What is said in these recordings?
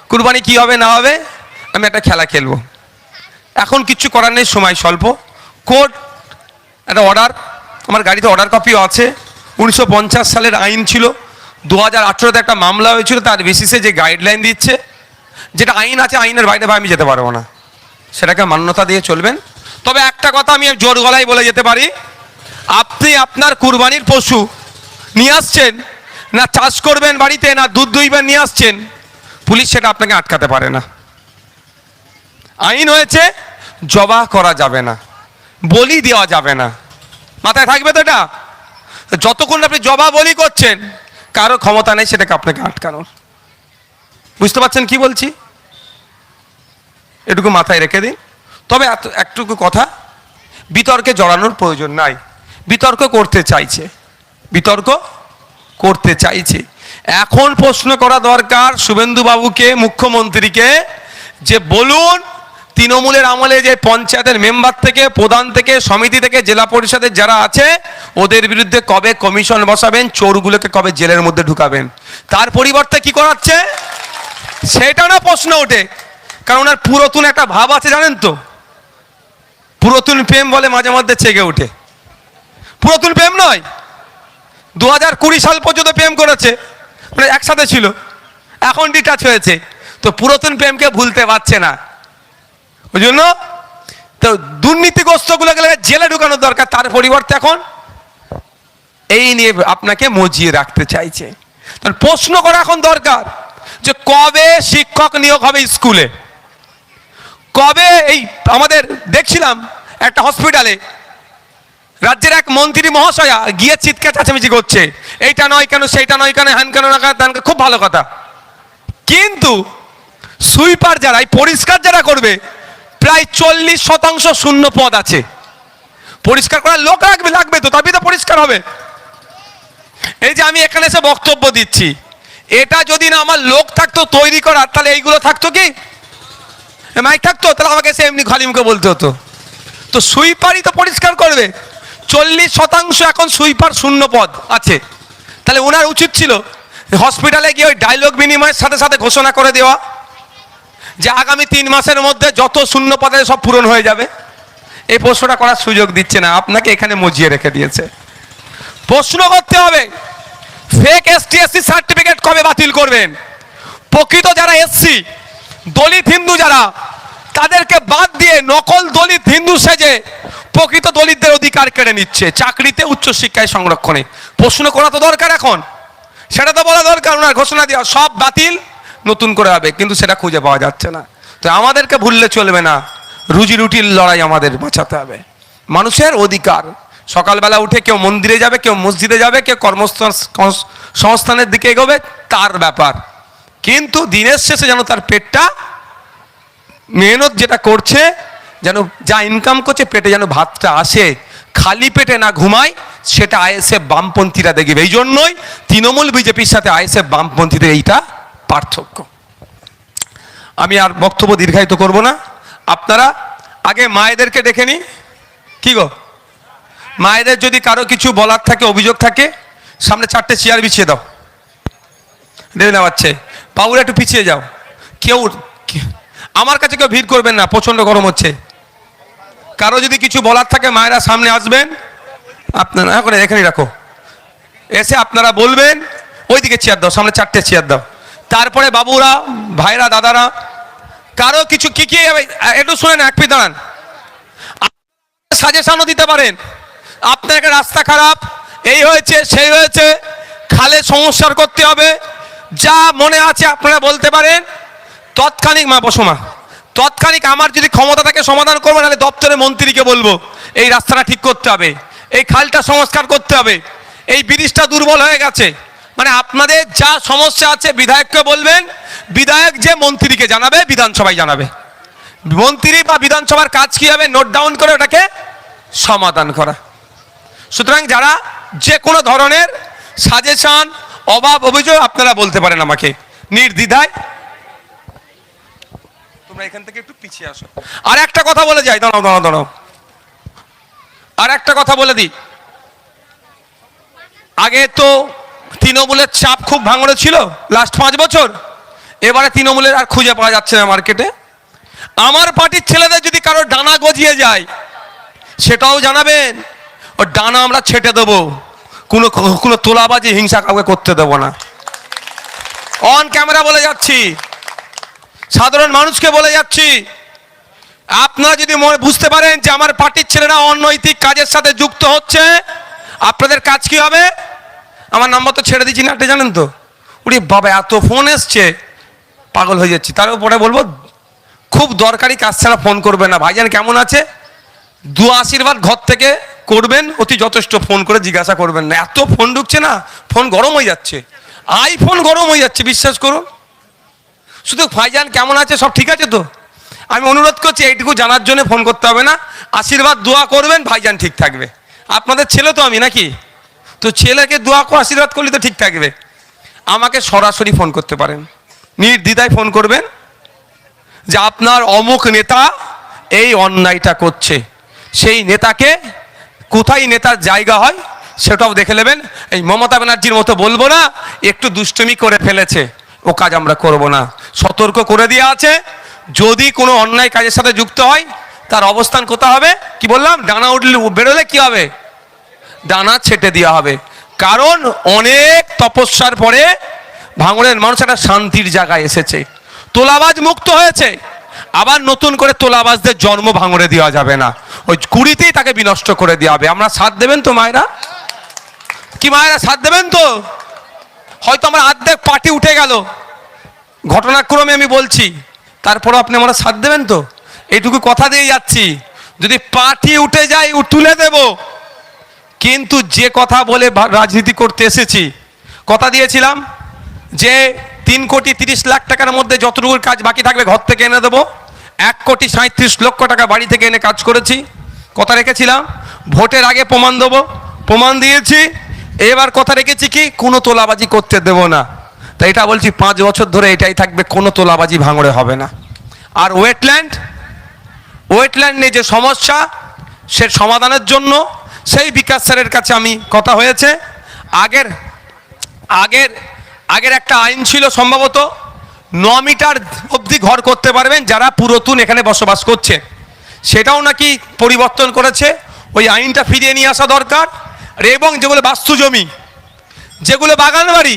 কুরবানি কি হবে না হবে, আমি একটা খেলা খেলবো। এখন কিচ্ছু করার নেই, সময় স্বল্প। কোর্ট একটা অর্ডার, আমার গাড়িতে অর্ডার কপিও আছে, 1950 সালের আইন ছিল, 2018-তে একটা মামলা হয়েছিল, তার বেসিসে যে গাইডলাইন দিচ্ছে, যেটা আইন আছে আইনের বাইরে ভাই আমি যেতে পারবো না, সেটাকে মান্যতা দিয়ে চলবেন। তবে একটা কথা আমি জোর গলায় বলে যেতে পারি, আপনি আপনার কুরবানির পশু নিয়ে আসছেন, না চাষ করবেন বাড়িতে, না দুধ দুইবেন নিয়ে আসছেন, পুলিশ সেটা আপনাকে আটকাতে পারে না। আইন হয়েছে জবাহ করা যাবে না, বলি দেওয়া যাবে না, মাথায় থাকবে তো এটা। যতক্ষণ আপনি জবাহ বলি করছেন, কারো ক্ষমতা নেই সেটাকে আপনাকে আটকানোর। বুঝতে পারছেন কি বলছি? এটুকু মাথায় রেখে দিন। তবে একটুকু কথা, বিতর্কে জড়ানোর প্রয়োজন নাই। বিতর্ক করতে চাইছে, বিতর্ক করতে চাইছে। এখন প্রশ্ন করা দরকার শুভেন্দু বাবুকে, মুখ্যমন্ত্রীকে, যে বলুন তৃণমূলের আমলে যে পঞ্চায়েতের মেম্বার থেকে, প্রধান থেকে, সমিতি থেকে, জেলা পরিষদের যারা আছে, ওদের বিরুদ্ধে কবে কমিশন বসাবেন, চোরগুলোকে কবে জেলের মধ্যে ঢুকাবেন। তার পরিবর্তে কি করাচ্ছে সেটা না প্রশ্ন ওঠে। কারণ ওনার পুরাতন একটা ভাব আছে জানেন তো, পুরাতন প্রেম বলে মাঝে মধ্যে চেগে ওঠে। পুরাতন প্রেম নয়, 2020 সাল পর্যন্ত প্রেম করেছে, মানে একসাথে ছিল, এখন ডিটাচ হয়েছে, তো পুরাতন প্রেমকে ভুলতে পারছে না। ওই জন্য তো দুর্নীতিগ্রস্তগুলোকে জেলে ঢুকানোর দরকার, তার পরিবর্তে এখন এই নিয়ে আপনাকে মজিয়ে রাখতে চাইছে। প্রশ্ন করা এখন দরকার যে কবে শিক্ষক নিয়োগ হবে স্কুলে, কবে। এই আমাদের দেখছিলাম একটা হসপিটালে রাজ্যের এক মন্ত্রী মহাশয়া গিয়ে চিৎকার চেঁচামেচি করছে, এইটা নয় কেন, সেইটা নয় কেন, হ্যান কেন না কেন, খুব ভালো কথা। কিন্তু সুইপার যারা, পরিষ্কার যারা করবে, প্রায় 40% শূন্য পদ আছে। পরিষ্কার করার লোক লাগবে তো, তবেই তো পরিষ্কার হবে। এই যে আমি এখানে এসে বক্তব্য দিচ্ছি, এটা যদি না আমার লোক থাকতো তৈরি করার, তাহলে এইগুলো থাকতো কি, মাইক থাকতো, তাহলে আমাকে এসে এমনি খালি মুখে বলতে হতো। তো সুইপারই তো পরিষ্কার করবে, 40% এখন সুইপার শূন্য পদ আছে। তাহলে ওনার উচিত ছিল হসপিটালে গিয়ে ওই ডায়লগ বিনিময়ের সাথে সাথে ঘোষণা করে দেওয়া যে আগামী 3 মাসের মধ্যে যত শূন্য পদে সব পূরণ হয়ে যাবে। এই প্রশ্নটা করার সুযোগ দিচ্ছে না, আপনাকে এখানে মজিয়ে রেখে দিয়েছে। প্রশ্ন করতে হবে ফেক ST/SC সার্টিফিকেট কবে বাতিল করবেন। প্রকৃত যারা এসসি, দলিত হিন্দু যারা, তাদেরকে বাদ দিয়ে নকল দলিত হিন্দু সেজে প্রকৃত দলিতদের অধিকার কেড়ে নিচ্ছে চাকরিতে, উচ্চশিক্ষায়, সংরক্ষণে। প্রশ্ন করা তো দরকার এখন, সেটা তো বলা দরকার, ওনার ঘোষণা দেওয়া সব বাতিল, নতুন করে হবে, কিন্তু সেটা খুঁজে পাওয়া যাচ্ছে না। তো আমাদেরকে ভুললে চলবে না, রুজি রুটির লড়াই আমাদের বাঁচাতে হবে। মানুষের অধিকার, সকালবেলা উঠে কেউ মন্দিরে যাবে, কেউ মসজিদে যাবে, কেউ কর্মসংস্থানের দিকে এগোবে, তার ব্যাপার। কিন্তু দিনের শেষে যেন তার পেটটা, মেহনত যেটা করছে, যেন যা ইনকাম করছে পেটে যেন ভাতটা আসে, খালি পেটে না ঘুমায়, সেটা আইএসএফ বামপন্থীরা দেখবে। এই জন্যই তৃণমূল বিজেপির সাথে আইএসএফ বামপন্থীদের এইটা পার্থক্য। আমি আর বক্তব্য দীর্ঘায়িত করব না, আপনারা আগে মায়েদেরকে ডেকে নিন। কি গো, মায়েদের যদি কারো কিছু বলার থাকে, অভিযোগ থাকে, সামনে 4টে চেয়ার বিছিয়ে দাও। দেখে নেওয়াচ্ছে, বাবুরা একটু পিছিয়ে যাও। কেউ আমার কাছে কেউ ভিড় করবেন না, প্রচন্ড গরম হচ্ছে। কারো যদি কিছু বলার থাকে মায়েরা সামনে আসবেন, আপনারা এখন এখানেই রাখো, এসে আপনারা বলবেন। ওইদিকে চেয়ার দাও, সামনে 4টে চেয়ার দাও। তারপরে বাবুরা, ভাইরা, দাদারা, কারো কিছু কি কি একটু শুনেন, এক মিনিট দাঁড়ান। সাজেশনও দিতে পারেন, আপনার একটা রাস্তা খারাপ, এই হয়েছে, সেই হয়েছে, খালে সংস্কার করতে হবে, যা মনে আছে আপনারা বলতে পারেন। তৎক্ষণিক, মা বসো মা, তৎক্ষণিক আমার যদি ক্ষমতা থাকে সমাধান করবো, নাহলে দপ্তরে মন্ত্রীকে বলবো এই রাস্তাটা ঠিক করতে হবে, এই খালটা সংস্কার করতে হবে, এই ব্রিজটা দুর্বল হয়ে গেছে। মানে আপনাদের যা সমস্যা আছে বিধায়ককে বলবেন, বিধায়ক যে মন্ত্রীকে জানাবে, বিধানসভায় জানাবে। মন্ত্রী বা বিধানসভার কাজ কি হবে, নোট ডাউন করে ওটাকে সমাধান করা। সুতরাং যারা যে কোনো ধরনের সাজেশন, অভাব, অভিযোগ আপনারা বলতে পারেন আমাকে নির্দ্বিধায়। তোমরা এখান থেকে একটু পিছিয়ে আসো। আর একটা কথা বলে যাই, দাঁড়াও দাঁড়াও দাঁড়াও, আর একটা কথা বলে দিই। আগে তো তৃণমূলের চাপ খুব ভাঙড়ে ছিল লাস্ট 5 বছর, এবারে তৃণমূলের আর খুঁজে পাওয়া যাচ্ছে না মার্কেটে। আমার পার্টির ছেলেদের যদি কারো ডানা গজিয়ে যায় সেটাও জানাবেন, ও ডানা আমরা ছেটে দেবো, কোনো কোনো তোলাবাজি হিংসা কাউকে করতে দেবো না। অন ক্যামেরা বলে যাচ্ছি, সাধারণ মানুষকে বলে যাচ্ছি, আপনারা যদি বুঝতে পারেন যে আমার পার্টির ছেলেরা অনৈতিক কাজের সাথে যুক্ত হচ্ছে, আপনাদের কাজ কি হবে? আমার নাম্বার তো ছেড়ে দিচ্ছি না, আপনি জানেন তো। উনি বাবা এত ফোন এসছে, পাগল হয়ে যাচ্ছি। তার উপরে বলবো খুব দরকারি কাজ ছাড়া ফোন করবেন না। ভাইজান কেমন আছে, দু আশীর্বাদ ঘর থেকে করবেন, অতি যথেষ্ট। ফোন করে জিজ্ঞাসা করবেন না, এত ফোন ঢুকছে না, ফোন গরম হয়ে যাচ্ছে, আইফোন গরম হয়ে যাচ্ছে, বিশ্বাস করুন। শুধু ভাইজান কেমন আছে, সব ঠিক আছে তো? আমি অনুরোধ করছি এইটুকু জানার জন্য ফোন করতে হবে না, আশীর্বাদ দোয়া করবেন, ভাইজান ঠিক থাকবে। আপনাদের ছেলে তো আমি নাকি, তো ছেলেকে দোয়া করে আশীর্বাদ করলে তো ঠিক থাকবে। আমাকে সরাসরি ফোন করতে পারেন, নির্দ্বিধায় ফোন করবেন যে আপনার অমুক নেতা এই অন্যায়টা করছে, সেই নেতাকে কোথায় নেতার জায়গা হয় সেটাও দেখে নেবেন। এই মমতা ব্যানার্জির মতো বলবো না একটু দুষ্টুমি করে ফেলেছে, ও কাজ আমরা করব না। সতর্ক করে দেওয়া আছে, যদি কোনো অন্যায় কাজের সাথে যুক্ত হয় তার অবস্থান কোথা হবে, কি বললাম, ডানা উঠলে বেরোলে কি হবে, ডানা ছেটে দেওয়া হবে। কারণ অনেক তপস্যার পরে ভাঙড়ের মানুষ একটা শান্তির জায়গায় এসেছে, তোলাবাজ মুক্ত হয়েছে। আবার নতুন করে তোলাবাজদের জন্ম ভাঙড়ে দেওয়া যাবে না, ওই কুড়িতেই তাকে বিনষ্ট করে দেওয়া হবে। আমরা সাথ দেবেন তো মায়েরা, কি মায়েরা সাথ দেবেন তো? হয়তো আমার অর্ধেক পার্টি উঠে গেল, ঘটনাক্রমে আমি বলছি, তারপরও আপনি আমরা সাথ দেবেন তো? এইটুকু কথা দিয়ে যাচ্ছি, যদি পার্টি উঠে যায় তুলে দেব, কিন্তু যে কথা বলে রাজনীতি করতে এসেছি, কথা দিয়েছিলাম যে 3,30,00,000 টাকার মধ্যে যতটুকু কাজ বাকি থাকবে ঘর থেকে এনে দেবো। 1,37,00,000 টাকা বাড়ি থেকে এনে কাজ করেছি, কথা রেখেছিলাম। ভোটের আগে প্রমাণ দেবো, প্রমাণ দিয়েছি। এবার কথা রেখেছি কি, কোনো তোলাবাজি করতে দেব না। তাই এটা বলছি, 5 বছর ধরে এটাই থাকবে, কোনো তোলাবাজি ভাঙড়ে হবে না। আর ওয়েটল্যান্ডে যে সমস্যা, সে সমাধানের জন্য সেই বিকাশ স্যারের কাছে আমি কথা হয়েছে। আগের একটা আইন ছিল, সম্ভবত 9 মিটার অবধি ঘর করতে পারবেন যারা পুরাতন এখানে বসবাস করছে, সেটাও নাকি পরিবর্তন করেছে। ওই আইনটা ফিরিয়ে নিয়ে আসা দরকার। এবং যেগুলো বাস্তু জমি, যেগুলো বাগান বাড়ি,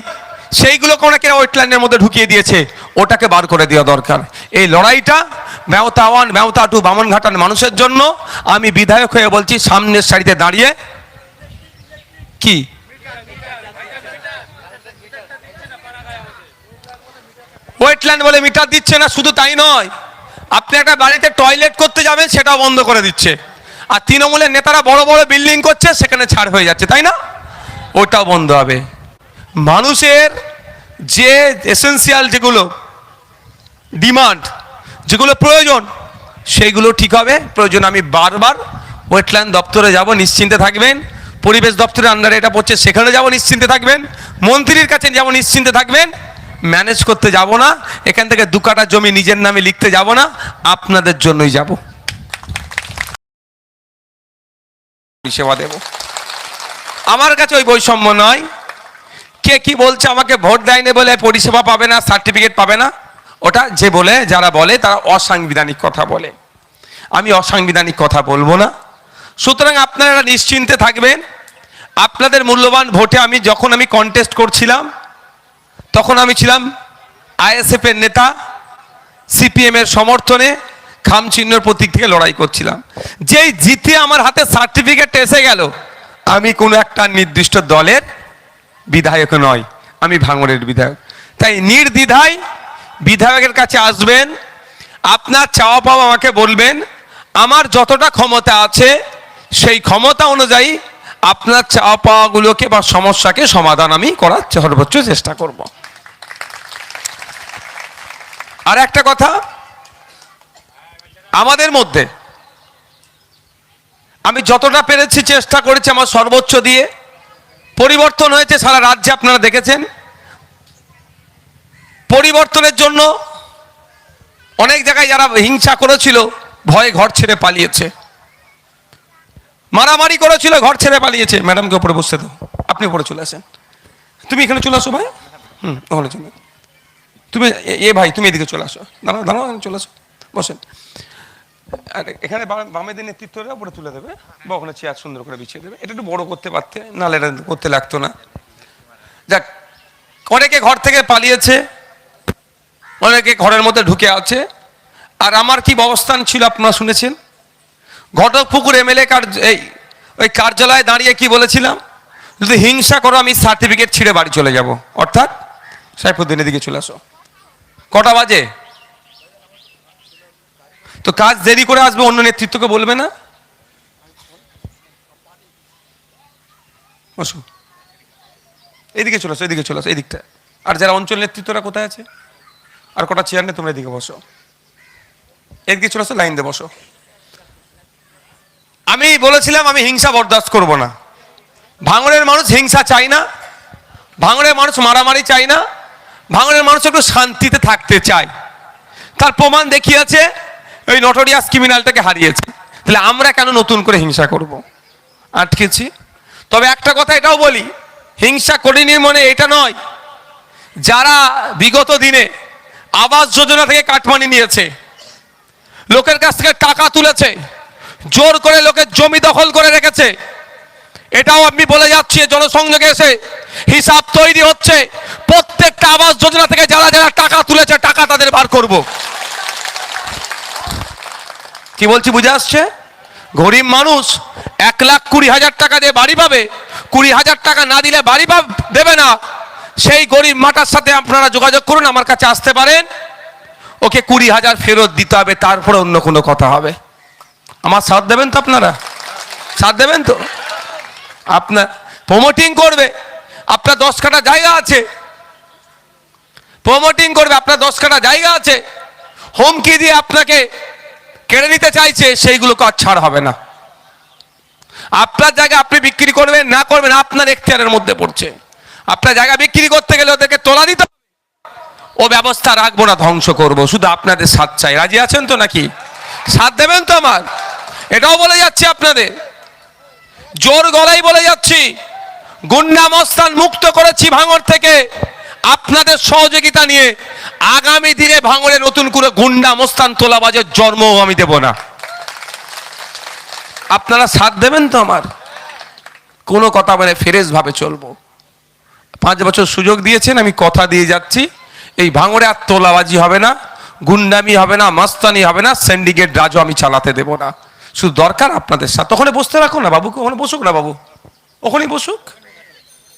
সেইগুলোকে অনেকে ওয়েটল্যান্ডের মধ্যে ঢুকিয়ে দিয়েছে, ওটাকে বার করে দেওয়া দরকার। এই লড়াইটা মেওতা 1 মেওতা 2 বামনঘাটার মানুষের জন্য। আমি বিধায়ক হয়ে বলছি, সামনের সারিতে দাঁড়িয়ে কি ওয়েটল্যান্ড বলে মিটার দিচ্ছে না, শুধু তাই নয়, আপনি একটা বাড়িতে টয়লেট করতে যাবেন সেটাও বন্ধ করে দিচ্ছে। আর তৃণমূলের নেতারা বড় বড় বিল্ডিং করছে, সেখানে ছাড় হয়ে যাচ্ছে, তাই না? ওটাও বন্ধ হবে। মানুষের যে এসেন্সিয়াল যেগুলো ডিমান্ড, যেগুলো প্রয়োজন, সেইগুলো ঠিক হবে। প্রয়োজন আমি বারবার ওয়েটল্যান্ড দপ্তরে যাব, নিশ্চিন্তে থাকবেন। পরিবেশ দপ্তরের আন্ডারে এটা পড়ছে, সেখানে যাব, নিশ্চিন্তে থাকবেন। মন্ত্রীর কাছে যাব, নিশ্চিন্তে থাকবেন। ম্যানেজ করতে যাব না, এখান থেকে 2 কাঠা জমি নিজের নামে লিখতে যাব না, আপনাদের জন্যই যাব, পরিষেবা দেব। আমার কাছে ওই বৈষম্য নয়। কে কি বলছে, আমাকে ভোট দেয়নি বলে পরিষেবা পাবে না, সার্টিফিকেট পাবে না, ওটা যে বলে, যারা বলে তারা অসাংবিধানিক কথা বলে। আমি অসাংবিধানিক কথা বলবো না। সুতরাং আপনারা নিশ্চিন্তে থাকবেন। আপনাদের মূল্যবান ভোটে যখন আমি কন্টেস্ট করছিলাম, তখন আমি ছিলাম আইএসএফ এর নেতা, সিপিএম এর সমর্থনে খামচিহ্নের প্রতীক থেকে লড়াই করছিলাম। যেই জিতে আমার হাতে সার্টিফিকেট এসে গেল, আমি কোনো একটা নির্দিষ্ট দলের বিধায়ক নয়, আমি ভাঙড়ের বিধায়ক। তাই নির্দ্বিধায় বিধায়কের কাছে আসবেন, আপনার চাওয়া পাওয়া আমাকে বলবেন। আমার যতটা ক্ষমতা আছে সেই ক্ষমতা অনুযায়ী আপনার চাওয়া পাওয়াগুলোকে বা সমস্যাকে সমাধান আমি করার সর্বোচ্চ চেষ্টা করব। আর একটা কথা, আমাদের মধ্যে আমি যতটা পেরেছি চেষ্টা করেছি আমার সর্বোচ্চ দিয়ে। পরিবর্তন হয়েছে সারা রাজ্যে, আপনারা দেখেছেন। পরিবর্তনের জন্য অনেক জায়গায় যারা হিংসা করেছিল, ভয়ে ঘর ছেড়ে পালিয়েছে, মারামারি করেছিল, ঘর ছেড়ে পালিয়েছে। ম্যাডামকে উপরে বসতে দাও, আপনি উপরে চলে আসেন, তুমি এখানে চলে আসো ভাই, ওখানে চলে। তুমি ভাই তুমি এদিকে চলে আসো, দাঁড়াও দাঁড়াও, চলে আসো, বসেন। আর এখানে বামেদের নেতৃত্বরা উপরে তুলে দেবে বা ওখানে চেয়ার সুন্দর করে বিছিয়ে দেবে। এটা একটু বড় করতে পারতে, নাহলে এটা করতে লাগতো না। যাক, অনেকে ঘর থেকে পালিয়েছে, অনেকে ঘরের মধ্যে ঢুকে আছে। আর আমার কি অবস্থান ছিল আপনারা শুনেছেন। ঘটকপুকুর এমএলএ ওই কার্যালয়ে দাঁড়িয়ে কি বলেছিলাম, যদি হিংসা করো আমি সার্টিফিকেট ছিঁড়ে বাড়ি চলে যাব। অর্থাৎ সাইফুদ্দিনের দিকে চলে আসো। কটা বাজে? তো কাজ দেরি করে আসবে, অন্য নেতৃত্বকে বলবে না। বসো, এইদিকে চলে আসো, এইদিকে চলে আসো, এই দিকটা। আর যারা অঞ্চল নেতৃত্বরা কোথায় আছে? আর কটা চেয়ার নেই, তোমরা এদিকে বসো, এদিকে চলে আসো, লাইন দিয়ে বসো। আমি বলেছিলাম আমি হিংসা বরদাস্ত করব না। ভাঙড়ের মানুষ হিংসা চাই না, ভাঙড়ের মানুষ মারামারি চাই না, ভাঙড়ের মানুষ একটু শান্তিতে থাকতে চায়। তার প্রমাণ দেখিয়েছে, ওই নটোরিয়াস ক্রিমিনালটাকে হারিয়েছে। তাহলে আমরা কেন নতুন করে হিংসা করব? আটকেছি। তবে একটা কথা এটাও বলি, হিংসা করিনি মনে এটা নয়, যারা বিগত দিনে আবাস যোজনা থেকে কাটমানি নিয়েছে, লোকের কাছ থেকে টাকা তুলেছে, জোর করে লোকের জমি দখল করে রেখেছে, এটাও আমি বলে যাচ্ছি, জনসংযোগে এসে হিসাব তৈরি হচ্ছে। প্রত্যেকটা আবাস যোজনা থেকে যারা যারা টাকা তুলেছে, টাকা তাদের বার করব। কি বলছি বুঝে আসছে? গরিব মানুষ 1,20,000 টাকা দিয়ে বাড়ি পাবে, 20,000 টাকা না দিলে বাড়ি দেবে না। সেই গরিব মাটার সাথে আপনারা যোগাযোগ করুন, আমার কাছে আসতে পারেন, ওকে 20,000 ফেরত দিতে হবে, তারপরে অন্য কোনো কথা হবে। আমার সাথ দেবেন তো? আপনারা সাথ দেবেন তো? আপনার প্রমোটিং করবে, আপনার 10 কাঠা জায়গা আছে, প্রমোটিং করবে, আপনার 10 কাঠা জায়গা আছে, হুমকি দিয়ে আপনাকে কেড়ে নিতে চাইছে, সেইগুলোকে আর ছাড় হবে না। আপনার জায়গা আপনি বিক্রি করবেন না করবেন আপনার এখতিয়ারের মধ্যে পড়ছে। আপনার জায়গা বিক্রি করতে গেলে ওদেরকে তোলা দিতে, ও ব্যবস্থা রাখবো না, ধ্বংস করব। শুধু আপনাদের সাথ চাই। রাজি আছেন তো নাকি? সাথ দেবেন তো আমার? এটাও বলে যাচ্ছি আপনাদের, জোর গলায় বলে যাচ্ছি, গুন্ডা মস্তান মুক্ত করেছি ভাঙড় থেকে আপনাদের সহযোগিতা নিয়ে। আগামী দিনে ভাঙড়ে নতুন করে গুন্ডা মস্তান তোলাবাজের জন্মও আমি দেব না। আপনারা সাথ দেবেন তো আমার? কোনো কথা মানে ফ্রেশ ভাবে চলবো। 5 বছর সুযোগ দিয়েছেন, আমি কথা দিয়ে যাচ্ছি, এই ভাঙড়ে আর তোলাবাজি হবে না, গুন্ডামি হবে না, মাস্তানি হবে না, সিন্ডিকেট রাজও আমি চালাতে দেব না। শুধু দরকার আপনাদের সাথে। ওখানে বসতে রাখো না বাবুকে, ওখানে বসুক না বাবু, ওখানেই বসুক,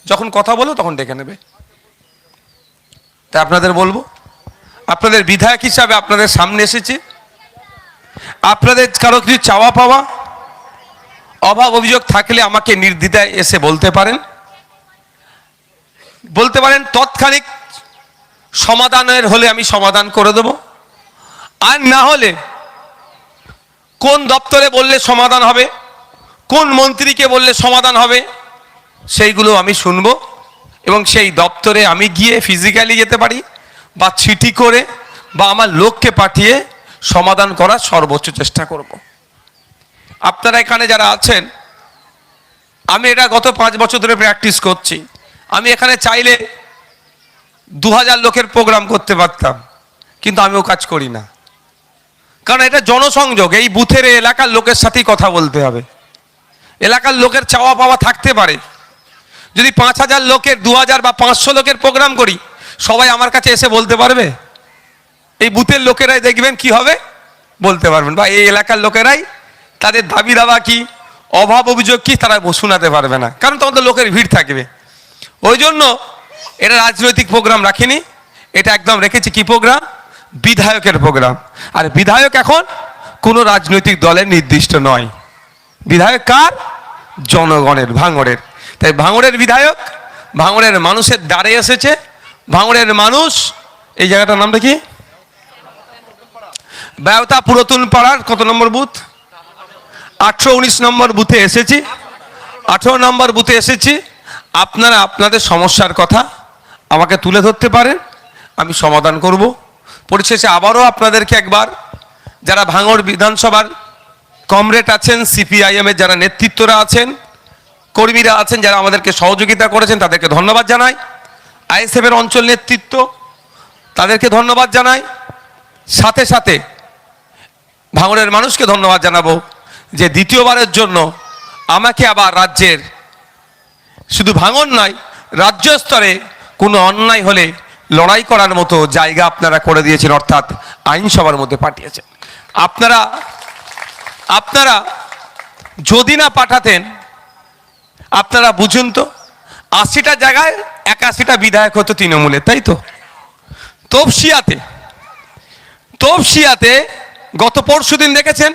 যখন কথা বলো তখন ডেকে নেবে। তাই আপনাদের বলবো, আপনাদের বিধায়ক হিসাবে আপনাদের সামনে এসেছি। আপনাদের কারো কিছু চাওয়া পাওয়া, অভাব অভিযোগ থাকলে আমাকে নির্দ্বিধায় এসে বলতে পারেন, তৎক্ষণিক সমাধানের হলে আমি সমাধান করে দেব। আর না হলে কোন দপ্তরে বললে সমাধান হবে, কোন মন্ত্রীকে বললে সমাধান হবে, সেইগুলো আমি শুনবো। এবং সেই দপ্তরে আমি গিয়ে ফিজিক্যালি যেতে পারি, বা চিঠি করে, বা আমার লোককে পাঠিয়ে সমাধান করার সর্বোচ্চ চেষ্টা করব। আপনারা এখানে যারা আছেন, আমি এটা গত 5 বছর ধরে প্র্যাকটিস করছি। আমি এখানে চাইলে 2000 লোকের প্রোগ্রাম করতে পারতাম, কিন্তু আমিও কাজ করি না। কারণ এটা জনসংযোগ, এই বুথের এলাকার লোকের সাথেই কথা বলতে হবে। এলাকার লোকের চাওয়া পাওয়া থাকতে পারে। যদি 5000 লোকের, 2000 বা 500 লোকের প্রোগ্রাম করি, সবাই আমার কাছে এসে বলতে পারবে? এই বুথের লোকেরাই দেখবেন কি হবে, বলতে পারবেন। বা এই এলাকার লোকেরাই তাদের দাবি দাবা কি, অভাব অভিযোগ কি, তারা শোনাতে পারবে না, কারণ তোমাদের লোকের ভিড় থাকবে। ওই জন্য এটা রাজনৈতিক প্রোগ্রাম রাখিনি, এটা একদম রেখেছি কি প্রোগ্রাম? বিধায়কের প্রোগ্রাম। আর বিধায়ক এখন কোনো রাজনৈতিক দলের নির্দিষ্ট নয়। বিধায়ক কার? জনগণের, ভাঙড়ের। তাই ভাঙড়ের বিধায়ক ভাঙড়ের মানুষের দ্বারে এসেছে। ভাঙড়ের মানুষ, এই জায়গাটার নামটা কি? বেওতা পুরাতন পাড়ার কত নম্বর বুথ? 18-19 নম্বর বুথে এসেছি, 18 নম্বর বুথে এসেছি। আপনারা আপনাদের সমস্যার কথা আমাকে তুলে ধরতে পারেন, আমি সমাধান করব। পরিশেষে আবারও আপনাদেরকে একবার, যারা ভাঙড় বিধানসভার কমরেড আছেন, সিপিআইএম এর যারা নেতৃত্বরা আছেন, কর্মীরা আছেন, যারা আমাদেরকে সহযোগিতা করেছেন, তাদেরকে ধন্যবাদ জানাই। আইএসএফ এর অঞ্চল নেতৃত্ব, তাদেরকে ধন্যবাদ জানাই, সাথে সাথে ভাঙড়ের মানুষকে ধন্যবাদ জানাবো যে দ্বিতীয়বারের জন্য আমাকে আবার রাজ্যের, শুধু ভাঙড় নয়, রাজ্য স্তরে কোনো অন্যায় হলে লড়াই করার মতো জায়গা আপনারা করে দিয়েছেন, অর্থাৎ আইনসভার মধ্যে পাঠিয়েছেন। আপনারা যদি না পাঠাতেন, আপনারা বুঝুন তো 80টা জায়গায় 81টা বিধায়ক হতো তৃণমূলে, তাই তো? তপসিয়াতে গত পরশুদিন দেখেছেন,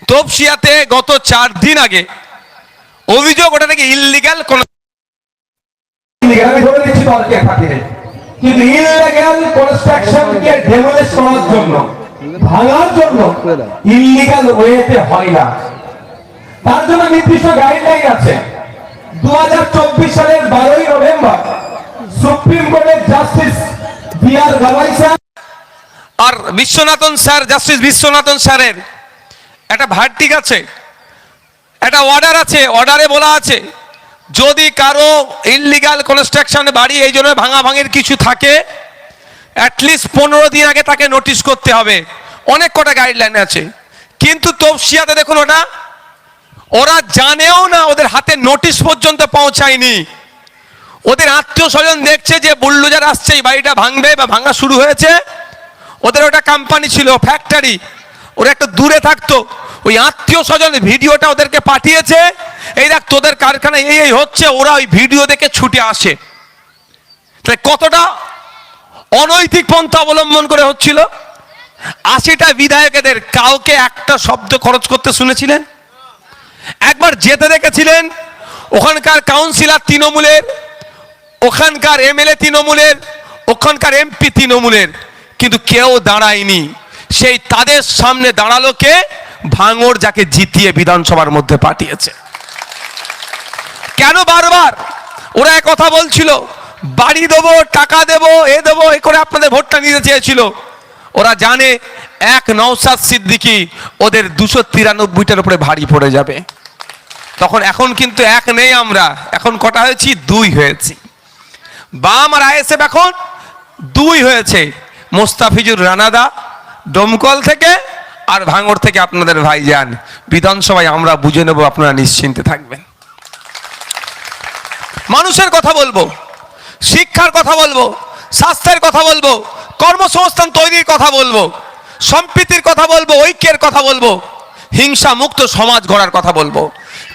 তপসিয়াতে গত 4 দিন আগে অভিযোগ ওটা নাকি ইললিগ্যাল কোন, কিন্তু ইললিগ্যাল কনস্ট্রাকশনকে ডেমোলিশ করার জন্য, ভাঙার জন্য ইললিগ্যাল ওয়েতে হয় না। তার জন্য নির্দিষ্ট গাইডলাইন আছে। 2024 সালের 12ই নভেম্বর সুপ্রিম কোর্টের জাস্টিস বি.আর. গাভাই স্যার আর বিশ্বনাথন স্যার, জাস্টিস বিশ্বনাথন স্যারের একটা ভার্ডিক্ট আছে, একটা অর্ডার আছে। অর্ডারে বলা আছে যদি কারো ইললিগ্যাল কনস্ট্রাকশনে বাড়ি এই জন্য ভাঙাভাঙির কিছু থাকে, অ্যাটলিস্ট 15 দিন আগে তাকে নোটিশ করতে হবে। অনেক কটা গাইডলাইন আছে, কিন্তু তপসিয়াতে দেখুন ওরা জানেও না, ওদের হাতে নোটিশ পর্যন্ত পৌঁছায়নি। ওদের আত্মীয় স্বজন দেখছে যে বুলডোজার আসছে, এই বাড়িটা ভাঙবে বা ভাঙা শুরু হয়েছে। ওদের ওটা কোম্পানি ছিল, ফ্যাক্টরি, ওরা একটু দূরে থাকতো। ওই আত্মীয় স্বজন ভিডিওটা ওদেরকে পাঠিয়েছে, এই দেখ তোদের কারখানা এই হচ্ছে, ওরা ওই ভিডিও দেখে ছুটে আসে। তাহলে কতটা অনৈতিক পন্থা অবলম্বন করে হচ্ছিল। 80টা বিধায়কেদের কাউকে একটা শব্দ খরচ করতে শুনেছিলেন? একবার যেতে দেখেছিলেন? ওখানকার কাউন্সিলর তৃণমূলের, ওখানকার এমএলএ তৃণমূলের, ওখানকার এমপি তৃণমূলের, কিন্তু কেউ দাঁড়ায়নি। সেই তাদের সামনে দাঁড়ালো কে? ভাঙড়, যাকে জিতিয়ে বিধানসভার মধ্যে পাঠিয়েছে। কেন বারবার ওরা এক কথা বলছিল, বাড়ি দেবো, টাকা দেবো, এ দেবো, এ করে আপনাদের ভোটটা নিতে চেয়েছিল। ওরা জানে এক নওশাদ সিদ্দিকী ওদের 293টার উপরে ভারী পড়ে যাবে। তখন এখন কিন্তু এক নেই, আমরা এখন কটা হয়েছি? 2 হয়েছি। বাম আর আইএসএফ এখন 2 হয়েছে। মোস্তাফিজুর রানাদা ডোমকল থেকে আর ভাঙড় থেকে আপনাদের ভাইজান। বিধানসভায় আমরা বুঝে নেব, আপনারা নিশ্চিন্তে থাকবেন। মানুষের কথা বলবো, শিক্ষার কথা বলবো, স্বাস্থ্যের কথা বলবো, কর্মসংস্থান তৈরির কথা বলবো, সম্প্রীতির কথা বলবো, ঐক্যের কথা বলবো, হিংসা মুক্ত সমাজ গড়ার কথা বলবো।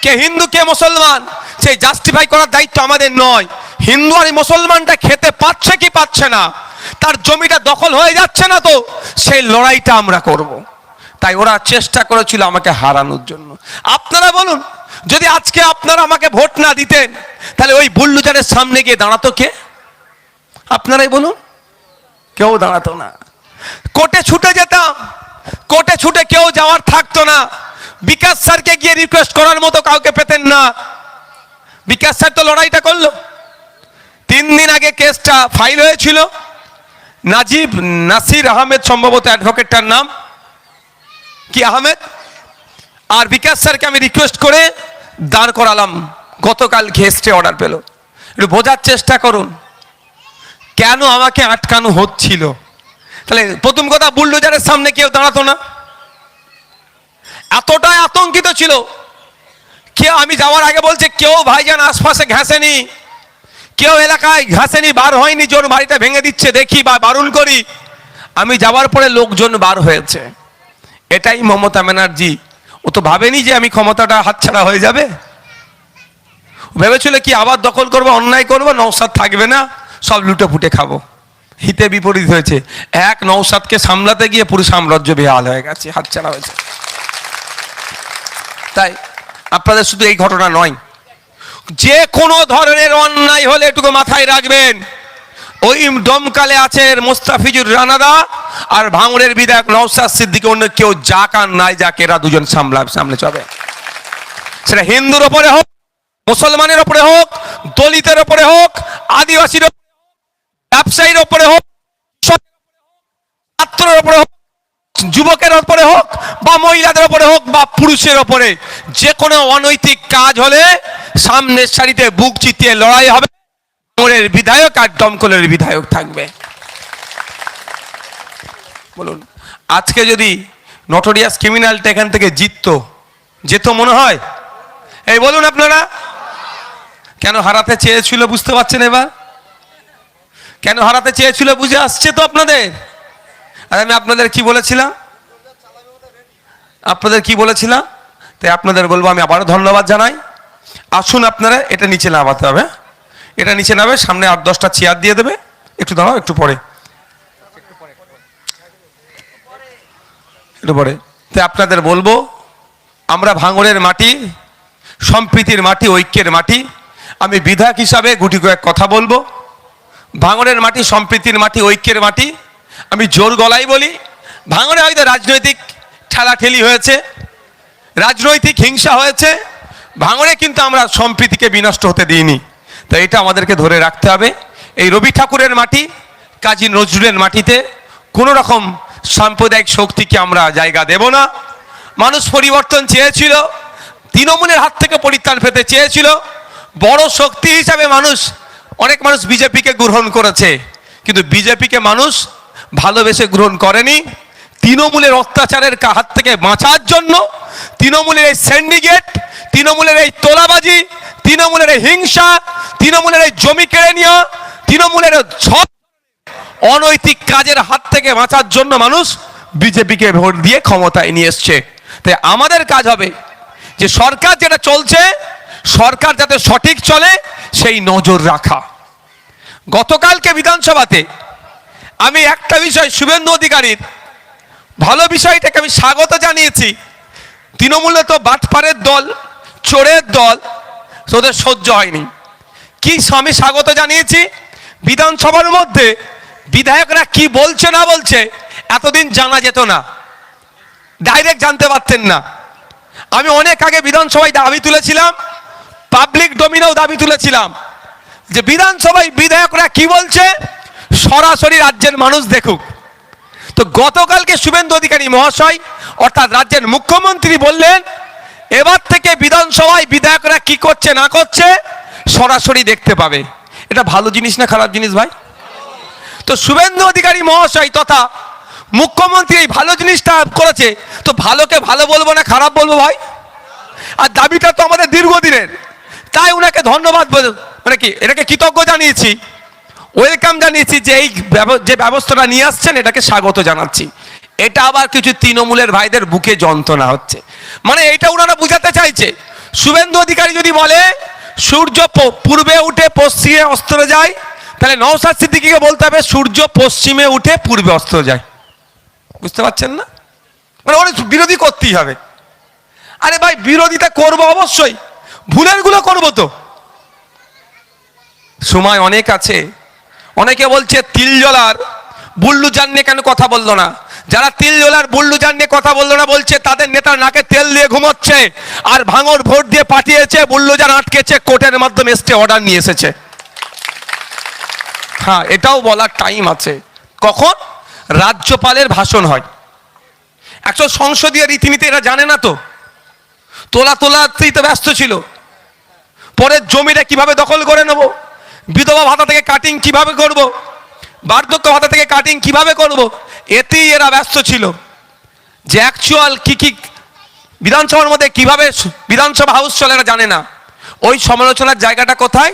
কে হিন্দু কে মুসলমান সেই জাস্টিফাই করার দায়িত্ব আমাদের নয়। হিন্দু আর মুসলমানটা খেতে পাচ্ছে কি পাচ্ছে না, তার জমিটা দখল হয়ে যাচ্ছে না, তো সেই লড়াইটা আমরা করব। তাই ওরা চেষ্টা করেছিল আমাকে হারানোর জন্য। আপনারা বলুন, যদি আজকে আপনারা আমাকে ভোট না দিতেন, তাহলে ওই বুলডোজারের সামনে গিয়ে দাঁড়াতো কে? আপনারাই বলুন। কেউ দাঁড়াতো না। কোর্টে ছুটে যেতাম, কোর্টে ছুটে কেউ যাওয়ার থাকতো না। বিকাশ স্যারকে গিয়ে রিকোয়েস্ট করার মতো কাউকে পেতেন না। বিকাশ স্যার তো লড়াইটা করলো। 3 দিন আগে কেসটা ফাইল হয়েছিল। নাসির আহমেদ, সম্ভবত অ্যাডভোকেটটার নাম কি আহমেদ, আর বিকাশ স্যারকে আমি রিকোয়েস্ট করে দাঁড় করালাম। গতকাল কেসটে অর্ডার পেল। একটু বোঝার চেষ্টা করুন কেন আমাকে আটকানো হচ্ছিল। তাহলে প্রথম কথা, বুলডোজারের সামনে কেউ দাঁড়াতো না। এতটাই আতঙ্কিত ছিল, কেউ আমি যাওয়ার আগে বলছে কেউ ভাইজান আশপাশে ঘাসেনি, কেউ এলাকায় ঘাসেনি, বার হয়নি, জোর বাড়িটা ভেঙে দিচ্ছে দেখি বা বারণ করি। আমি যাওয়ার পরে লোকজন বার হয়েছে। এটাই মমতা ব্যানার্জি। ও তো ভাবেনি যে আমি ক্ষমতাটা হাতছাড়া হয়ে যাবে। ভেবেছিল কি আবার দখল করবো, অন্যায় করবো, নওশাদ থাকবে না, সব লুটে ফুটে খাবো। হিতে বিপরীত হয়েছে। এক নওশাদকে সামলাতে গিয়ে পুরো সাম্রাজ্য বেহাল হয়ে গেছে, হাতছাড়া হয়েছে। তাই আপনাদের শুধু এই ঘটনা নয়, যে কোনো ধরনের অন্যায় হলে এটুকু মাথায় রাখবেন, ওই দমকালে আছে মোস্তাফিজুর রানাদা আর ভাঙড়ের বিধায়ক নওশাদ সিদ্দিকী, অন্য কেউ যাক আর নাই যাক, এরা দুজন সামলে যাবে। সেটা হিন্দুর ওপরে হোক, মুসলমানের ওপরে হোক, দলিতের ওপরে হোক, আদিবাসীর, ব্যবসায়ীর ওপরে হোক, ছাত্রের ওপরে হোক, যুবকের ওপরে হোক, বা মহিলাদের ওপরে হোক, বা পুরুষের ওপরে, যে কোনো অনৈতিক কাজ হলে সামনের সারিতে বুক চিতিয়ে লড়াই হবে। বিধায়ক আর দমকলের বিধায়ক থাকবে। বলুন, আজকে যদি নটোরিয়াস ক্রিমিনালটা এখান থেকে যেত মনে হয়? এই বলুন আপনারা, কেন হারাতে চেয়েছিল বুঝতে পারছেন? এবার কেন হারাতে চেয়েছিল বুঝে আসছে তো আপনাদের? আর আমি আপনাদের কি বলেছিলাম? তাই আপনাদের বলবো, আমি আবারও ধন্যবাদ জানাই। আসুন আপনারা, এটা নিচে নামাতে হবে, এটা নিচে নামে, সামনে 8-10টা চেয়ার দিয়ে দেবে। একটু দাঁড়াও, একটু পরে তাই আপনাদের বলবো, আমরা ভাঙড়ের মাটি, সম্প্রীতির মাটি, ঐক্যের মাটি। আমি বিধায়ক হিসাবে গুটি কয়েক কথা বলবো। ভাঙড়ের মাটি, সম্প্রীতির মাটি, ঐক্যের মাটি। আমি জোর গলায় বলি, ভাঙড়ে হয়তো রাজনৈতিক ঠেলাঠেলি হয়েছে, রাজনৈতিক হিংসা হয়েছে, ভাঙড়ে কিন্তু আমরা সম্প্রীতিকে বিনষ্ট হতে দিইনি। তো এটা আমাদেরকে ধরে রাখতে হবে। এই রবি ঠাকুরের মাটি, কাজী নজরুলের মাটিতে কোনো রকম সাম্প্রদায়িক শক্তিকে আমরা জায়গা দেব না। মানুষ পরিবর্তন চেয়েছিল, তৃণমূলের হাত থেকে পরিত্রাণ পেতে চেয়েছিল। বড় শক্তি হিসাবে অনেক মানুষ বিজেপিকে গ্রহণ করেছে, কিন্তু বিজেপিকে মানুষ ভালোবেসে গ্রহণ করেনি। তৃণমূলের অত্যাচারের হাত থেকে বাঁচার জন্য, তৃণমূলের এই সিন্ডিকেট, তৃণমূলের এই তোলাবাজি, তৃণমূলের এই হিংসা, তৃণমূলের এই জমি কেড়ে নেওয়া, তৃণমূলের সব অনৈতিক কাজের হাত থেকে বাঁচার জন্য মানুষ বিজেপিকে ভোট দিয়ে ক্ষমতায় নিয়ে এসছে। তাই আমাদের কাজ হবে যে সরকার যেটা চলছে, সরকার যাতে সঠিক চলে সেই নজর রাখা। গতকালকে বিধানসভাতে আমি একটা বিষয়, শুভেন্দু অধিকারীর ভালো বিষয়টাকে আমি স্বাগত জানিয়েছি। তৃণমূলে তো বাটপারের দল, চোরের দল, ওদের সহ্য হয়নি। কি আমি স্বাগত জানিয়েছি, বিধানসভার মধ্যে বিধায়করা কি বলছে না বলছে এতদিন জানা যেত না, ডাইরেক্ট জানতে পারতেন না। আমি অনেক আগে বিধানসভায় দাবি তুলেছিলাম, পাবলিক ডোমিনেও দাবি তুলেছিলাম, যে বিধানসভায় বিধায়করা কি বলছে সরাসরি রাজ্যের মানুষ দেখুক। তো গতকালকে শুভেন্দু অধিকারী মহাশয় অর্থাৎ রাজ্যের মুখ্যমন্ত্রী বললেন, এবার থেকে বিধানসভায় বিধায়করা কি করছে না করছে সরাসরি দেখতে পাবে। এটা ভালো জিনিস না খারাপ জিনিস ভাই? তো শুভেন্দু অধিকারী মহাশয় তথা মুখ্যমন্ত্রী এই ভালো জিনিসটা করেছে, তো ভালোকে ভালো বলবো না খারাপ বলবো ভাই? আর দাবিটা তো আমাদের দীর্ঘদিনের, তাই উনাকে ধন্যবাদ মানে কি এটাকে কৃতজ্ঞ জানিয়েছি, ওয়েলকাম জানিয়েছি, যে এই যে ব্যবস্থাটা নিয়ে আসছেন এটাকে স্বাগত জানাচ্ছি। এটা আবার কিছু তৃণমূলের ভাইদের বুকে যন্ত্রণা হচ্ছে, মানে এটা ওনারা বুঝাতে চাইছে। শুভেন্দু অধিকারী যদি বলে সূর্য পূর্বে উঠে পশ্চিমে অস্ত যায়, তাহলে নওশাদ সিদ্দিকীকে বলতে হবে সূর্য পশ্চিমে উঠে পূর্বে অস্ত যায়। বুঝতে পারছেন না? মানে ওর বিরোধী করতেই হবে। আরে ভাই, বিরোধিতা করবো অবশ্যই, ভুলের গুলো করবো তো, সময় অনেক আছে। অনেকে বলছে তিলজলার বুল্লু জান নিয়ে কেন কথা বললো না? যারা তিলজলার বুল্লু জান নিয়ে কথা বললো না বলছে তাদের নেতার নাকে তেল দিয়ে ঘুমোচ্ছে, আর ভাঙর ভোট দিয়ে পাঠিয়েছে, বুল্লু জান আটকেছে, কোর্টের মাধ্যমে স্টে অর্ডার নিয়ে এসেছে। হ্যাঁ, এটাও বলার টাইম আছে। কখন? রাজ্যপালের ভাষণ হয়। একশো সংসদীয় রীতিনীতি এরা জানে না তো, তোলাতেই তো ব্যস্ত ছিল। পরের জমিটা কিভাবে দখল করে নেব, বিধবা ভাতা থেকে কাটিং কিভাবে করব, বার্ধক্য ভাতা থেকে কাটিং কিভাবে করব, এতেই এরা ব্যস্ত ছিল। যে অ্যাকচুয়াল কি বিধানসভার মধ্যে কিভাবে বিধানসভা হাউস চলে এরা জানে না। ওই সমালোচনার জায়গাটা কোথায়?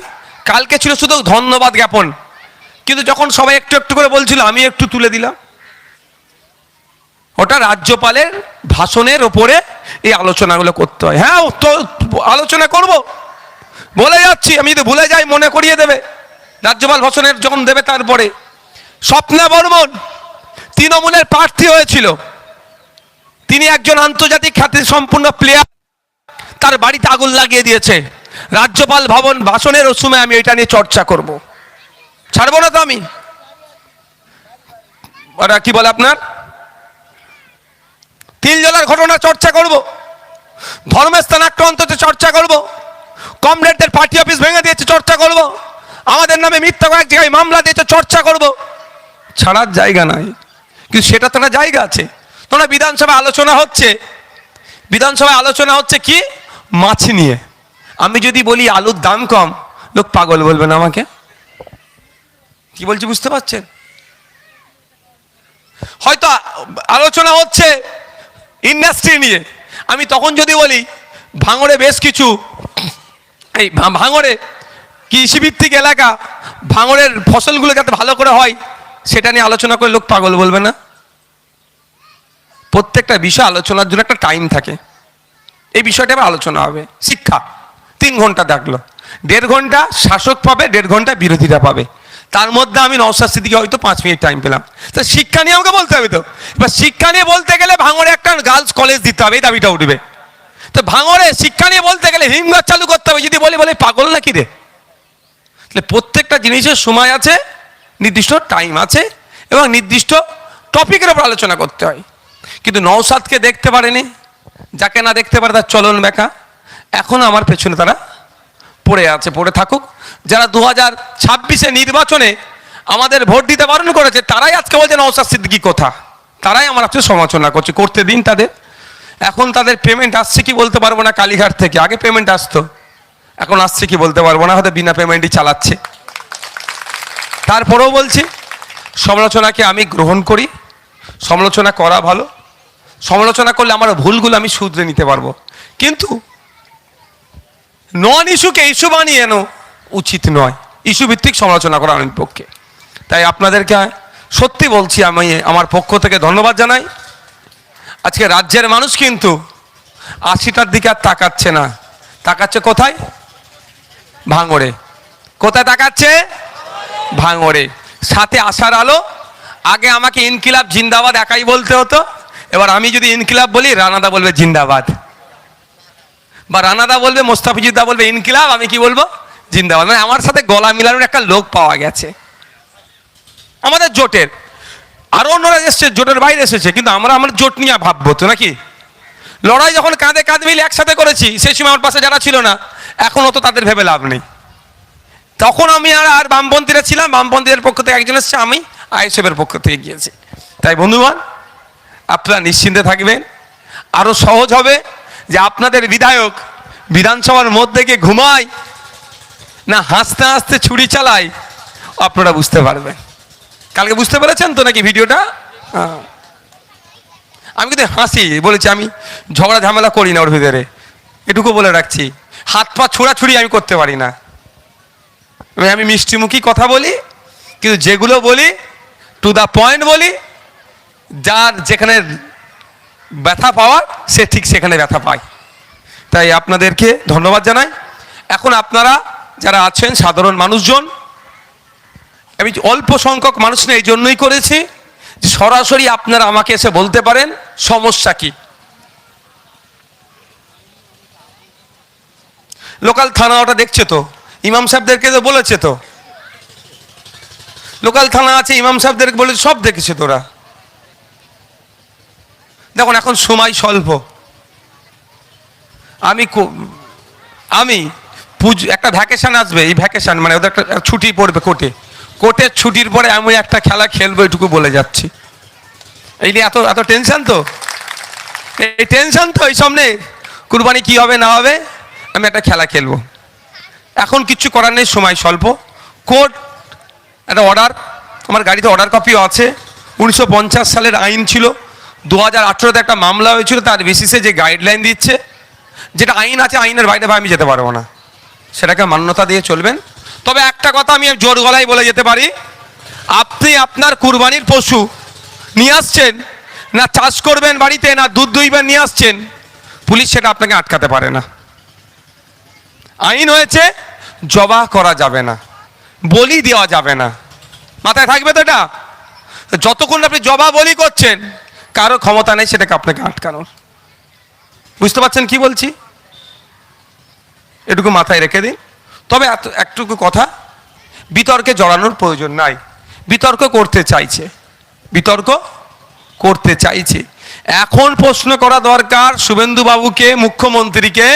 কালকে ছিল শুধু ধন্যবাদ জ্ঞাপন, কিন্তু যখন সবাই একটু একটু করে বলছিল আমি একটু তুলে দিলাম। ওটা রাজ্যপালের ভাষণের ওপরে এই আলোচনাগুলো করতে হয়। হ্যাঁ, তো আলোচনা করব, বলে যাচ্ছি, আমি যদি ভুলে যাই মনে করিয়ে দেবে। রাজ্যপাল ভাষণের যখন দেবে তারপরে, স্বপ্না বর্মন তৃণমূলের প্রার্থী হয়েছিল, তিনি একজন আন্তর্জাতিক খ্যাতি সম্পূর্ণ প্লেয়ার, তার বাড়িতে আগুন লাগিয়ে দিয়েছে। রাজ্যপাল ভবন ভাষণের সময় আমি এটা নিয়ে চর্চা করব, ছাড়বো না তো আমি। ওরা কি বলে আপনার তিলজলার ঘটনা চর্চা করব, ধর্মস্থান আক্রান্ততে চর্চা করব, কমরেডদের পার্টি অফিস ভেঙে দিয়েছে চর্চা করব, আমাদের নামে মিথ্যা কয়েক জায়গায় মামলা দিয়েছে চর্চা করব। ছাড়ার জায়গা নাই, কিন্তু সেটা তো না জায়গা আছে। তোমরা বিধানসভায় আলোচনা হচ্ছে কি মাছ নিয়ে। আমি যদি বলি আলুর দাম কম, লোক পাগল বলবেন আমাকে। কি বলছি বুঝতে পারছেন? হয়তো আলোচনা হচ্ছে ইন্ডাস্ট্রি নিয়ে, আমি তখন যদি বলি ভাঙড়ে বেশ কিছু এই ভাঙড়ে কৃষিভিত্তিক এলাকা, ভাঙড়ের ফসলগুলো যাতে ভালো করে হয় সেটা নিয়ে আলোচনা করে লোক পাগল বলবে না? প্রত্যেকটা বিষয় আলোচনার জন্য একটা টাইম থাকে, এই বিষয়টা আবার আলোচনা হবে। শিক্ষা 3 ঘন্টা থাকলো, 1.5 ঘন্টা শাসক পাবে, 1.5 ঘন্টা বিরোধীরা পাবে, তার মধ্যে আমি নওশাদ সিদ্দিকী হয়তো 5 মিনিট টাইম পেলাম। তো শিক্ষা নিয়ে আমাকে বলতে হবে। তো এবার শিক্ষা নিয়ে বলতে গেলে ভাঙড়ে একটা গার্লস কলেজ দিতে হবে, এই দাবিটা উঠবে। তো ভাঙড়ে শিক্ষা নিয়ে বলতে গেলে হিমঘর চালু করতে হবে, যদি বলে পাগল নাকি রে? তাহলে প্রত্যেকটা জিনিসের সময় আছে, নির্দিষ্ট টাইম আছে এবং নির্দিষ্ট টপিকের উপর আলোচনা করতে হয়। কিন্তু নওশাদকে দেখতে পারেনি, যাকে না দেখতে পারে তার চলন ব্যাখ্যা। এখন আমার পেছনে তারা পড়ে আছে, পড়ে থাকুক। যারা 2026 নির্বাচনে আমাদের ভোট দিতে বারণ করেছে তারাই আজকে বলছে নওশাদ সিদ্দিকী কথা, তারাই আমার আজকে সমালোচনা করছে। করতে দিন তাদের। এখন তাদের পেমেন্ট আসছে কি বলতে পারবো না, কালীঘাট থেকে আগে পেমেন্ট আসতো, এখন আসছে কি বলতে পারবো না, হয়তো বিনা পেমেন্টই চালাচ্ছে। তারপরেও বলছি সমালোচনাকে আমি গ্রহণ করি, সমালোচনা করা ভালো, সমালোচনা করলে আমার ভুলগুলো আমি শুধরে নিতে পারবো, কিন্তু নন ইস্যুকে ইস্যু বানিয়ে এনো উচিত নয়। ইস্যু ভিত্তিক সমালোচনা করা আমার পক্ষে। তাই আপনাদেরকে সত্যি বলছি, আমি আমার পক্ষ থেকে ধন্যবাদ জানাই। আজকে রাজ্যের মানুষ কিন্তু 80টার দিকে আর তাকাচ্ছে না, তাকাচ্ছে কোথায়? ভাঙড়ে। কোথায় তাকাচ্ছে? ভাঙড়ে। সাথে আশার আলো। আগে আমাকে ইনকিলাব জিন্দাবাদ একাই বলতে হতো, এবার আমি যদি ইনকিলাব বলি রানাদা বলবে জিন্দাবাদ, বা রানাদা বলবে, মোস্তাফিজুদ্দা বলবে ইনকিলাব, আমি কি বলবো? জিন্দাবাদ। মানে আমার সাথে গলা মিলানোর একটা লোক পাওয়া গেছে আমাদের জোটের। আরো অন্যরা এসছে, জোটের বাইরে এসেছে, কিন্তু আমরা আমার জোট নিয়ে ভাববো তো নাকি? লড়াই যখন কাঁধে কাঁধ মিলে একসাথে করেছি, সেই সময় আমার পাশে যারা ছিল না, এখনও তো তাদের ভেবে লাভ নেই। তখন আমি আর বামপন্থীরা ছিলাম, বামপন্থীদের পক্ষ থেকে একজন এসছে, আমি আইএসএফের পক্ষ থেকে গিয়েছি। তাই বন্ধুগণ, আপনারা নিশ্চিন্তে থাকবেন। আরো সহজ হবে যে আপনাদের বিধায়ক বিধানসভার মধ্যে গিয়ে ঘুমায় না হাসতে হাসতে ছুরি চালায়, আপনারা বুঝতে পারবেন। কালকে বুঝতে পেরেছেন তো নাকি ভিডিওটা? আমি কিন্তু হাসি বলেছি, আমি ঝগড়া ঝামেলা করি না ওর ভিতরে, এটুকু বলে রাখছি। হাত পা ছোড়াছুড়ি আমি করতে পারি না। আমি মিষ্টিমুখী কথা বলি, কিন্তু যেগুলো বলি টু দ্য পয়েন্ট বলি। যার যেখানে ব্যথা পাওয়ার সে ঠিক সেখানে ব্যথা পায়। তাই আপনাদেরকে ধন্যবাদ জানাই। এখন আপনারা যারা আছেন সাধারণ মানুষজন, আমি অল্প সংখ্যক মানুষ নিয়ে এই জন্যই করেছি যে সরাসরি আপনারা আমাকে এসে বলতে পারেন সমস্যা কি। লোকাল থানা ওটা দেখছে তো, ইমাম সাহেবদেরকে তো বলেছে তো, লোকাল থানা আছে, ইমাম সাহেবদেরকে বলেছে, সব দেখেছে তোরা। দেখুন এখন সময় স্বল্প, আমি একটা ভ্যাকেশন আসবে, এই ভ্যাকেশন মানে ওদের একটা ছুটি পড়বে কোর্টের ছুটির পরে আমি একটা খেলা খেলবো, এটুকু বলে যাচ্ছি। এই নিয়ে এত টেনশন তো, এই টেনশন তো এই সামনে কুরবানি কি হবে না হবে, আমি একটা খেলা খেলবো। এখন কিচ্ছু করার নেই, সময় স্বল্প। কোর্ট একটা অর্ডার, আমার গাড়িতে অর্ডার কপিও আছে, 1950 সালের আইন ছিল, 2018-তে একটা মামলা হয়েছিল, তার বেসিসে যে গাইডলাইন দিচ্ছে, যেটা আইন আছে আইনের বাইরে আমি যেতে পারবো না, সেটাকে মান্যতা দিয়ে চলবেন। তবে একটা কথা আমি জোর গলায় বলে যেতে পারি, আপনি আপনার কুরবানির পশু নিয়ে আসছেন, না চাষ করবেন বাড়িতে, না দুধ দুইবার নিয়ে আসছেন, পুলিশ সেটা আপনাকে আটকাতে পারে না। আইন হয়েছে জবাহ করা যাবে না, বলি দেওয়া যাবে না, মাথায় থাকবে তো এটা। যতক্ষণ আপনি জবাহ বলি করছেন, কারো ক্ষমতা নেই সেটাকে আপনাকে আটকানোর। বুঝতে পারছেন কি বলছি? এটুকু মাথায় রেখে দিন। তবে একটুকু কথা, বিতর্কে জড়ানোর প্রয়োজন নাই। বিতর্ক করতে চাইছে। এখন প্রশ্ন করা দরকার শুভেন্দু বাবুকে, মুখ্যমন্ত্রীকে,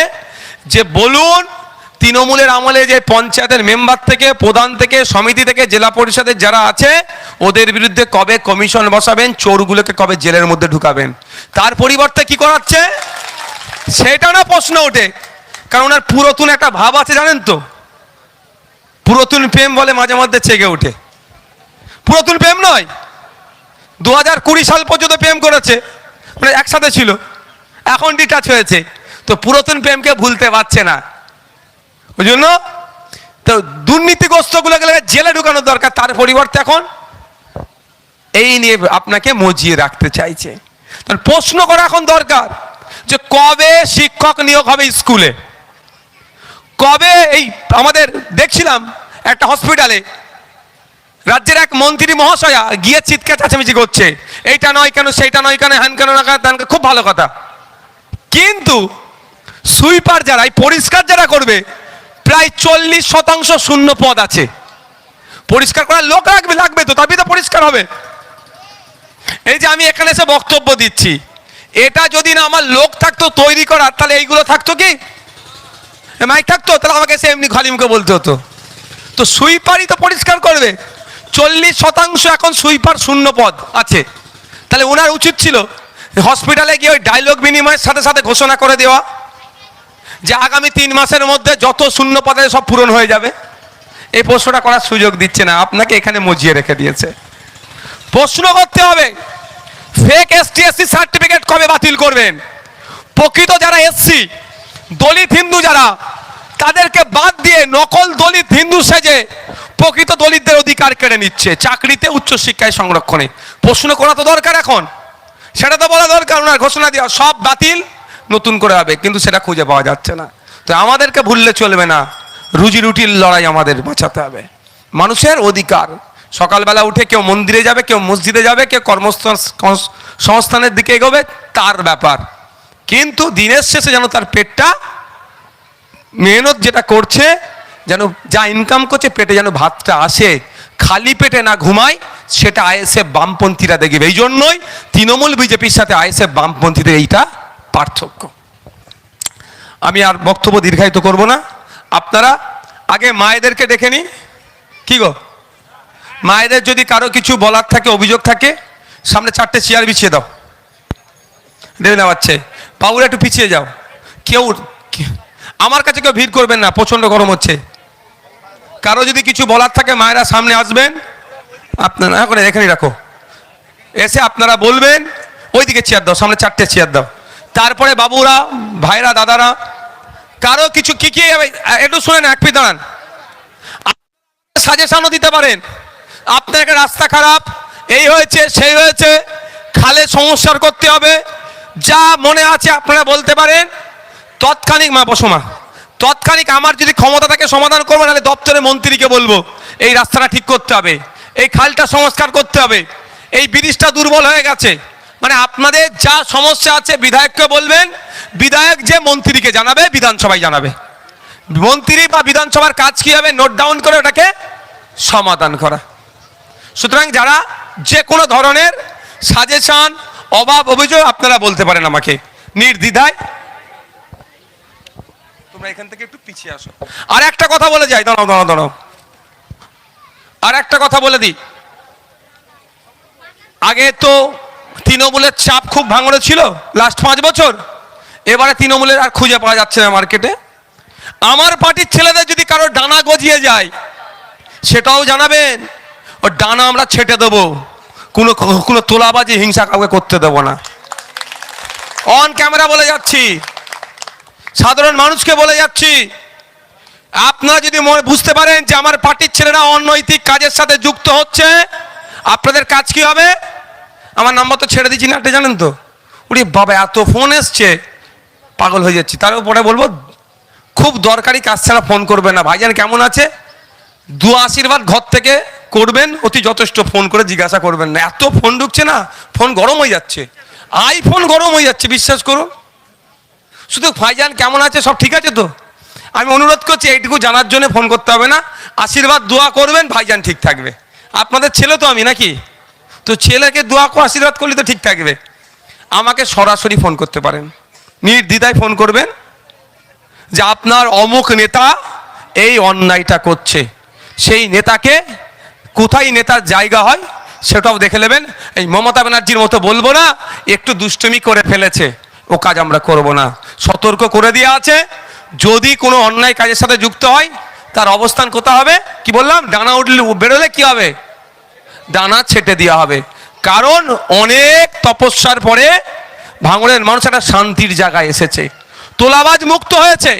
যে বলুন তৃণমূলের আমলে যে পঞ্চায়েতের মেম্বার থেকে, প্রধান থেকে, সমিতি থেকে, জেলা পরিষদের যারা আছে, ওদের বিরুদ্ধে কবে কমিশন বসাবেন, চোরগুলোকে কবে জেলের মধ্যে ঢুকাবেন। তার পরিবর্তে কি করাচ্ছে সেটা না প্রশ্ন ওঠে। কারণ ওনার পুরাতন একটা ভাব আছে, জানেন তো, পুরাতন প্রেম বলে মাঝে মধ্যে চেগে ওঠে। পুরাতন প্রেম নয়, 2020 সাল পর্যন্ত প্রেম করেছে, মানে একসাথে ছিল, এখন ডিটাচ হয়েছে, তো পুরাতন প্রেমকে ভুলতে পারছে না। ওই জন্য তো দুর্নীতিগ্রস্তগুলোকে জেলে ঢুকানোর দরকার, তার পরিবর্তে এখন এই নিয়ে আপনাকে মজিয়ে রাখতে চাইছে। প্রশ্ন করা এখন দরকার যে কবে শিক্ষক নিয়োগ হবে স্কুলে, কবে এই আমাদের দেখছিলাম একটা হসপিটালে রাজ্যের এক মন্ত্রী মহাশয়া গিয়ে চিৎকার চেঁচামেচি করছে, এইটা নয় কেন, সেইটা নয় কেন, হ্যান কেন না কেন, খুব ভালো কথা, কিন্তু সুইপার যারা এই পরিষ্কার যারা করবে প্রায় 40% শূন্য পদ আছে। পরিষ্কার করার লোক লাগবে তো, তবেই তো পরিষ্কার হবে। এই যে আমি এখানে এসে বক্তব্য দিচ্ছি, এটা যদি না আমার লোক থাকতো তৈরি করার, তাহলে এইগুলো থাকতো কি, মাইক থাকতো, তাহলে আমাকে এসে এমনি খালি মুখে বলতে হতো। তো সুইপারই তো পরিষ্কার করবে, 40% এখন সুইপার শূন্য পদ আছে। তাহলে ওনার উচিত ছিল হসপিটালে গিয়ে ওই ডায়লগ বিনিময়ের সাথে সাথে ঘোষণা করে দেওয়া যে আগামী 3 মাসের মধ্যে যত শূন্য পদে সব পূরণ হয়ে যাবে। এই প্রশ্নটা করার সুযোগ দিচ্ছে না, আপনাকে এখানে মজিয়ে রেখে দিয়েছে। প্রশ্ন করতে হবে ফেক ST/SC সার্টিফিকেট কবে বাতিল করবেন? প্রকৃত যারা এসসি দলিত হিন্দু যারা, তাদেরকে বাদ দিয়ে নকল দলিত হিন্দু সেজে প্রকৃত দলিতদের অধিকার কেড়ে নিচ্ছে চাকরিতে, উচ্চশিক্ষায়, সংরক্ষণে। প্রশ্ন করা তো দরকার এখন, সেটা তো বলা দরকার, ওনার ঘোষণা দেওয়া সব বাতিল, নতুন করে হবে, কিন্তু সেটা খুঁজে পাওয়া যাচ্ছে না। তো আমাদেরকে ভুললে চলবে না, রুজি রুটির লড়াই আমাদের বাঁচাতে হবে। মানুষের অধিকার, সকালবেলা উঠে কেউ মন্দিরে যাবে, কেউ মসজিদে যাবে, কেউ কর্মসংস্থানের দিকে এগোবে, তার ব্যাপার, কিন্তু দিনের শেষে যেন তার পেটটা, মেহনত যেটা করছে, যেন যা ইনকাম করছে পেটে যেন ভাতটা আসে, খালি পেটে না ঘুমায়, সেটা আইএসএফ বামপন্থীরা দেখবে। এই জন্যই তৃণমূল বিজেপির সাথে আইএসএফ বামপন্থীদের এইটা পার্থক্য। আমি আর বক্তব্য দীর্ঘায়িত করব না, আপনারা আগে মায়েদেরকে ডেকে নিন। কি গো, মায়েদের যদি কারো কিছু বলার থাকে, অভিযোগ থাকে, সামনে 4টে চেয়ার বিছিয়ে দাও, দেবে না বাচ্চা, বাবুরা একটু পিছিয়ে যাও, কেউ আমার কাছে কেউ ভিড় করবেন না, প্রচন্ড গরম হচ্ছে। কারো যদি কিছু বলার থাকে মায়েরা সামনে আসবেন, আপনারা এখন এখানেই রাখো, এসে আপনারা বলবেন। ওইদিকে চেয়ার দাও, সামনে 4টে চেয়ার দাও, তারপরে বাবুরা, ভাইরা, দাদারা, কারো কিছু কি কি একটু শুনেন, এক পিঠ দাঁড়ান, সাজেশনও দিতে পারেন। আপনার একটা রাস্তা খারাপ, এই হয়েছে, সেই হয়েছে, খালে সংস্কার করতে হবে, যা মনে আছে আপনারা বলতে পারেন। তৎক্ষণিক, মা বসো মা, তৎক্ষণিক আমার যদি ক্ষমতা থাকে সমাধান করবো, নাহলে দপ্তরে মন্ত্রীকে বলবো এই রাস্তাটা ঠিক করতে হবে, এই খালটা সংস্কার করতে হবে, এই ব্রিজটা দুর্বল হয়ে গেছে। মানে আপনাদের যা সমস্যা আছে বিধায়ককে বলবেন, বিধায়ক যে মন্ত্রীকে জানাবে, বিধানসভায় জানাবে। মন্ত্রী বা বিধানসভার কাজ কি হবে, নোট ডাউন করে ওটাকে সমাধান করা। সুতরাং যারা যে কোনো ধরনের সাজেশন, অভাব, অভিযোগ আপনারা বলতে পারেন আমাকে নির্দ্বিধায়। তোমরা এখান থেকে একটু পিছিয়ে আসো। আর একটা কথা বলে যাই, দাঁড়াও দাঁড়াও দাঁড়াও, আর একটা কথা বলে দিই। আগে তো তৃণমূলের চাপ খুব ভাঙড়ে ছিল লাস্ট 5 বছর, এবারে তৃণমূলের আর খুঁজে পাওয়া যাচ্ছে না মার্কেটে। আমার পার্টির ছেলেদের যদি কারো ডানা গজিয়ে যায় সেটাও জানাবেন, ও ডানা আমরা ছেটে দেবো, কোনো তোলাবাজি, হিংসা কাউকে করতে দেবো না। অন ক্যামেরা বলে যাচ্ছি, সাধারণ মানুষকে বলে যাচ্ছি, আপনারা যদি বুঝতে পারেন যে আমার পার্টির ছেলেরা অনৈতিক কাজের সাথে যুক্ত হচ্ছে, আপনাদের কাজ কি হবে? আমার নাম্বার তো ছেড়ে দিচ্ছি না, এটা জানেন তো। উনি বাবা এত ফোন এসছে, পাগল হয়ে যাচ্ছি। তার উপরে বলবো খুব দরকারি কাজ ছাড়া ফোন করবেন না। ভাইজান কেমন আছে, দোয়া আশীর্বাদ ঘর থেকে করবেন, অতি যথেষ্ট। ফোন করে জিজ্ঞাসা করবেন না, এত ফোন ঢুকছে না, ফোন গরম হয়ে যাচ্ছে, আইফোন গরম হয়ে যাচ্ছে, বিশ্বাস করুন। শুধু ভাইজান কেমন আছে, সব ঠিক আছে তো? আমি অনুরোধ করছি এইটুকু জানার জন্য ফোন করতে হবে না, আশীর্বাদ দোয়া করবেন, ভাইজান ঠিক থাকবে। আপনাদের ছেলে তো আমি নাকি, তো ছেলেকে দোয়া করে আশীর্বাদ করলে তো ঠিক থাকবে। আমাকে সরাসরি ফোন করতে পারেন, নির্দ্বিধায় ফোন করবেন যে আপনার অমুক নেতা এই অন্যায়টা করছে, সেই নেতাকে কোথায় নেতার জায়গা হয় সেটাও দেখে নেবেন। এই মমতা ব্যানার্জির মতো বলবো না একটু দুষ্টুমি করে ফেলেছে, ও কাজ আমরা করব না। সতর্ক করে দেওয়া আছে, যদি কোনো অন্যায় কাজের সাথে যুক্ত হয় তার অবস্থান কোথা হবে, কি বললাম, ডানা উঠলে বেরোলে কি হবে, ডানা ছেটে দেওয়া হবে। কারণ অনেক তপস্যার পরে ভাঙড়ের মানুষ একটা শান্তির জায়গায় এসেছে, তোলাবাজ মুক্ত হয়েছে।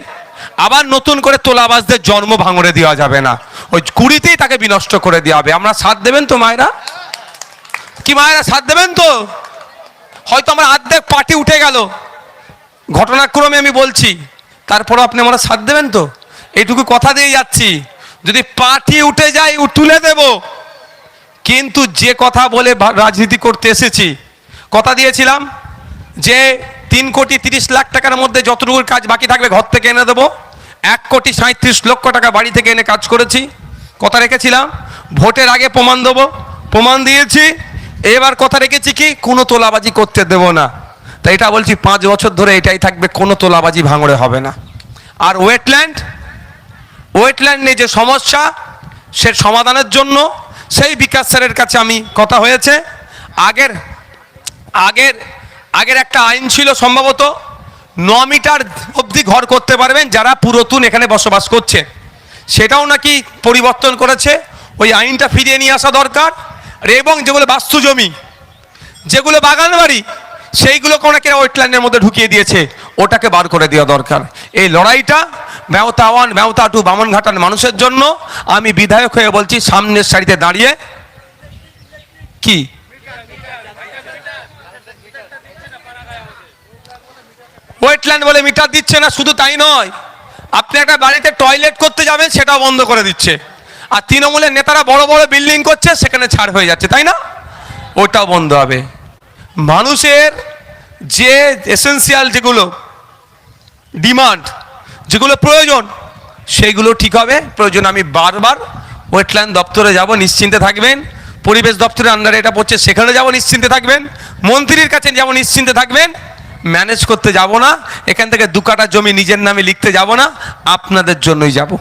আবার নতুন করে তোলাবাজদের জন্ম ভাঙড়ে দেওয়া যাবে না, ওই কুড়িতেই তাকে বিনষ্ট করে দেওয়া হবে। আমরা সাথ দেবেন তো মায়েরা? কি মায়েরা সাথ দেবেন তো? হয়তো আমার অর্ধেক পার্টি উঠে গেল, ঘটনাক্রমে আমি বলছি, তারপরও আপনি আমরা সাথ দেবেন তো? এইটুকু কথা দিয়ে যাচ্ছি, যদি পার্টি উঠে যায় তুলে দেব, কিন্তু যে কথা বলে রাজনীতি করতে এসেছি, কথা দিয়েছিলাম যে 3,30,00,000 টাকার মধ্যে যতটুকু কাজ বাকি থাকবে ঘর থেকে এনে দেবো। 1,37,00,000 টাকা বাড়ি থেকে এনে কাজ করেছি, কথা রেখেছিলাম। ভোটের আগে প্রমাণ দেবো, প্রমাণ দিয়েছি। এবার কথা রেখেছি কি, কোনো তোলাবাজি করতে দেব না। তাই এটা বলছি, 5 বছর ধরে এটাই থাকবে, কোনো তোলাবাজি ভাঙড়ে হবে না। আর ওয়েটল্যান্ড নিয়ে যে সমস্যা, সে সমাধানের জন্য সেই বিকাশ স্যারের কাছে আমি কথা হয়েছে। আগের একটা আইন ছিল, সম্ভবত 9 মিটার অবধি ঘর করতে পারবেন যারা পুরাতন এখানে বসবাস করছে, সেটাও নাকি পরিবর্তন করেছে। ওই আইনটা ফিরিয়ে নিয়ে আসা দরকার। এবং যেগুলো বাস্তু জমি, যেগুলো বাগান বাড়ি, সেইগুলোকে নাকি ওয়েটল্যান্ডের মধ্যে ঢুকিয়ে দিয়েছে, ওটাকে বার করে দেওয়া দরকার। এই লড়াইটা মেওতা 1 মেওতা 2 বামনঘাটার মানুষের জন্য আমি বিধায়ক হয়ে বলছি, সামনের সারিতে দাঁড়িয়ে। কি ওয়েটল্যান্ড বলে মিটার দিচ্ছে না, শুধু তাই নয়, আপনি একটা বাড়িতে টয়লেট করতে যাবেন সেটাও বন্ধ করে দিচ্ছে। আর তৃণমূলের নেতারা বড় বড় বিল্ডিং করছে, সেখানে ছাড় হয়ে যাচ্ছে, তাই না? ওটাও বন্ধ হবে। মানুষের যে এসেন্সিয়াল যেগুলো ডিমান্ড, যেগুলো প্রয়োজন, সেইগুলো ঠিক হবে। প্রয়োজন আমি বারবার ওয়েটল্যান্ড দপ্তরে যাব, নিশ্চিন্তে থাকবেন। পরিবেশ দপ্তরের আন্ডারে এটা পড়ছে, সেখানে যাব, নিশ্চিন্তে থাকবেন। মন্ত্রীর কাছে যাব, নিশ্চিন্তে থাকবেন। ম্যানেজ করতে যাব না, এখান থেকে 2 কাঠা জমি নিজের নামে লিখতে যাব না, আপনাদের জন্যই যাব।